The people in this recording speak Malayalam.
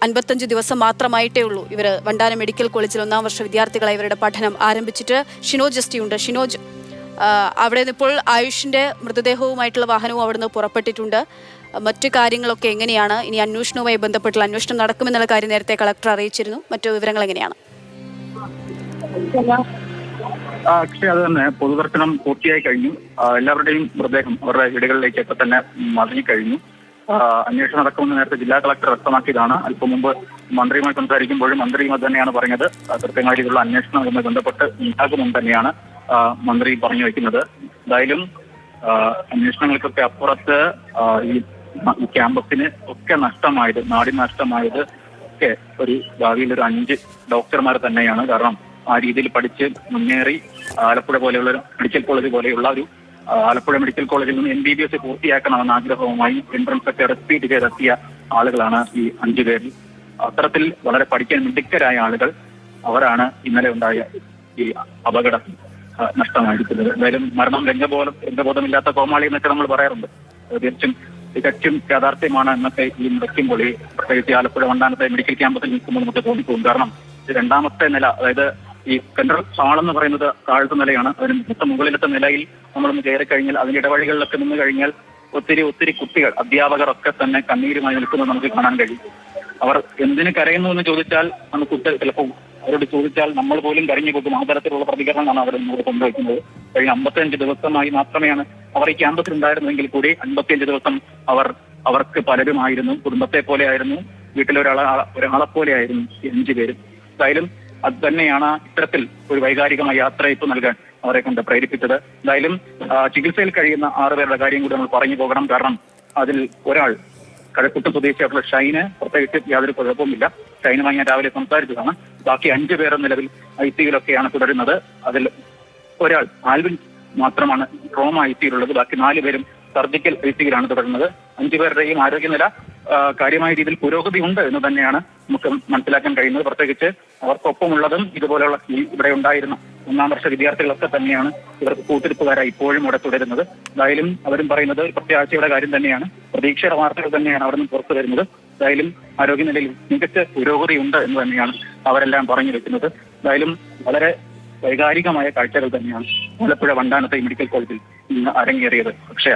55 ദിവസം മാത്രമായിട്ടേ ഉള്ളൂ ഇവർ വണ്ടാനം മെഡിക്കൽ കോളേജിൽ 1ാം വർഷ വിദ്യാർത്ഥികളായി ഇവരുടെ പഠനം ആരംഭിച്ചിട്ട്. ഷിനോജ് എസ്റ്റിയുണ്ട്. ഷിനോജ്, അവിടെ നിന്ന് ഇപ്പോൾ ആയുഷിന്റെ മൃതദേഹവുമായിട്ടുള്ള വാഹനവും അവിടെ നിന്ന് പുറപ്പെട്ടിട്ടുണ്ട്. മറ്റു കാര്യങ്ങളൊക്കെ എങ്ങനെയാണ്? ഇനി അന്വേഷണവുമായി ബന്ധപ്പെട്ടുള്ള അന്വേഷണം നടക്കുമെന്നുള്ള കാര്യം നേരത്തെ കളക്ടർ അറിയിച്ചിരുന്നു. മറ്റു വിവരങ്ങൾ എങ്ങനെയാണ്? പക്ഷേ അത് തന്നെ പൊതുദർശനം പൂർത്തിയായി കഴിഞ്ഞു. എല്ലാവരുടെയും മൃതദേഹം അവരുടെ വീടുകളിലേക്കൊക്കെ തന്നെ മടങ്ങിക്കഴിഞ്ഞു. അന്വേഷണം നടക്കുമെന്ന് നേരത്തെ ജില്ലാ കളക്ടർ വ്യക്തമാക്കിയതാണ്. അല്പം മുമ്പ് മന്ത്രിയുമായി സംസാരിക്കുമ്പോഴും മന്ത്രിയും അത് തന്നെയാണ് പറഞ്ഞത്. കൃത്യമായ രീതിയിലുള്ള അന്വേഷണവുമായി ബന്ധപ്പെട്ട് ഉണ്ടാകുമെന്ന് തന്നെയാണ് മന്ത്രി പറഞ്ഞു വയ്ക്കുന്നത്. എന്തായാലും അന്വേഷണങ്ങൾക്കൊക്കെ അപ്പുറത്ത് ഈ ക്യാമ്പസിന് ഒക്കെ നഷ്ടമായത്, നാടിന് നഷ്ടമായത് ഒക്കെ ഒരു ഭാവിയിൽ ഒരു 5 ഡോക്ടർമാർ തന്നെയാണ്. കാരണം ആ രീതിയിൽ പഠിച്ച് മുന്നേറി ആലപ്പുഴ പോലെയുള്ള മെഡിക്കൽ കോളേജ് പോലെയുള്ള ഒരു ആലപ്പുഴ മെഡിക്കൽ കോളേജിൽ നിന്ന് MBBS പൂർത്തിയാക്കണമെന്ന ആഗ്രഹവുമായി എൻട്രൻസ് ഒക്കെ റിപ്പീറ്റ് ചെയ്തെത്തിയ ആളുകളാണ് ഈ 5 പേരിൽ. അത്തരത്തിൽ വളരെ പഠിക്കാൻ മിടുക്കരായ ആളുകൾ അവരാണ് ഇന്നലെ ഉണ്ടായ ഈ അപകടം നഷ്ടമായിരിക്കുന്നത്. എന്തായാലും മരണം രംഗബോധമില്ലാത്ത കോമാളി എന്നൊക്കെ നമ്മൾ പറയാറുണ്ട്. തികച്ചും യാഥാർത്ഥ്യമാണ് എന്നൊക്കെ ഈ നിൽക്കുമ്പോൾ, ഈ പ്രത്യേകിച്ച് ആലപ്പുഴ വണ്ടാനത്തെ മെഡിക്കൽ ക്യാമ്പസിൽ നിൽക്കുമ്പോൾ നമുക്ക് തോന്നിപ്പോകും. കാരണം 2ാമത്തെ നില, അതായത് ഈ സെൻട്രൽ ഹാൾ എന്ന് പറയുന്നത് താഴത്തെ നിലയാണ്. അതിന് മുകളിലത്തെ നിലയിൽ നമ്മളൊന്ന് കയറി കഴിഞ്ഞാൽ അതിന്റെ ഇടവഴികളിലൊക്കെ നിന്ന് കഴിഞ്ഞാൽ ഒത്തിരി കുട്ടികൾ, അധ്യാപകർ ഒക്കെ തന്നെ കണ്ണീരുമായി നിൽക്കുന്നത് നമുക്ക് കാണാൻ കഴിയും. അവർ എന്തിനു കരയുന്നു എന്ന് ചോദിച്ചാൽ നമുക്ക് ചിലപ്പോൾ അവരോട് ചോദിച്ചാൽ നമ്മൾ പോലും കരഞ്ഞു പോകും. ആ തരത്തിലുള്ള പ്രതികരണമാണ് അവർ നമ്മോട് കൊണ്ടുവയ്ക്കുന്നത്. കഴിഞ്ഞ 55 ദിവസമായി മാത്രമെയാണ് അവർ ഈ ക്യാമ്പസിൽ ഉണ്ടായിരുന്നെങ്കിൽ കൂടി 55 ദിവസം അവർക്ക് പലരുമായിരുന്നു, കുടുംബത്തെ പോലെ ആയിരുന്നു, വീട്ടിലെ ഒരാളെ പോലെ ആയിരുന്നു 5 പേരും. എന്തായാലും അത് തന്നെയാണ് ഇത്തരത്തിൽ ഒരു വൈകാരികമായ യാത്രയപ്പ് നൽകാൻ അവരെ കൊണ്ട് പ്രേരിപ്പിച്ചത്. എന്തായാലും ചികിത്സയിൽ കഴിയുന്ന 6 പേരുടെ കാര്യം കൂടി നമ്മൾ പറഞ്ഞു പോകണം. കാരണം അതിൽ ഒരാൾ കഴക്കൂട്ടം സ്വദേശിയായിട്ടുള്ള ഷൈന് പ്രത്യേകിച്ച് യാതൊരു കുഴപ്പവുമില്ല. ഷൈനുമായി ഞാൻ രാവിലെ സംസാരിച്ചതാണ്. ബാക്കി 5 പേർ നിലവിൽ ICUയിലൊക്കെയാണ് തുടരുന്നത്. അതിൽ ഒരാൾ ആൽവിൻ മാത്രമാണ് ട്രോമ ICUയിലുള്ളത്. ബാക്കി 4 പേരും സർജിക്കൽ ICUയിലാണ് തുടരുന്നത്. 5 പേരുടെയും ആരോഗ്യനില കാര്യമായ രീതിയിൽ പുരോഗതി ഉണ്ട് എന്ന് തന്നെയാണ് നമുക്ക് മനസ്സിലാക്കാൻ കഴിയുന്നത്. പ്രത്യേകിച്ച് അവർക്കൊപ്പമുള്ളതും ഇതുപോലെയുള്ള ഇവിടെ ഉണ്ടായിരുന്ന 1ാം വർഷ വിദ്യാർത്ഥികളൊക്കെ തന്നെയാണ് ഇവർക്ക് കൂട്ടിരിപ്പുകാരായി ഇപ്പോഴും ഇവിടെ തുടരുന്നത്. എന്തായാലും അവരും പറയുന്നത് പ്രത്യാശയുടെ കാര്യം തന്നെയാണ്, പ്രതീക്ഷയുടെ വാർത്തകൾ തന്നെയാണ് അവിടെ നിന്ന് പുറത്തു വരുന്നത്. എന്തായാലും ആരോഗ്യനിലയിൽ മികച്ച പുരോഗതി ഉണ്ട് എന്ന് തന്നെയാണ് അവരെല്ലാം പറഞ്ഞു വെക്കുന്നത്. എന്തായാലും വളരെ വൈകാരികമായ കാഴ്ചകൾ തന്നെയാണ് ആലപ്പുഴ വണ്ടാനത്തെ മെഡിക്കൽ കോളേജിൽ ഇന്ന് അരങ്ങേറിയത്. അക്ഷയ.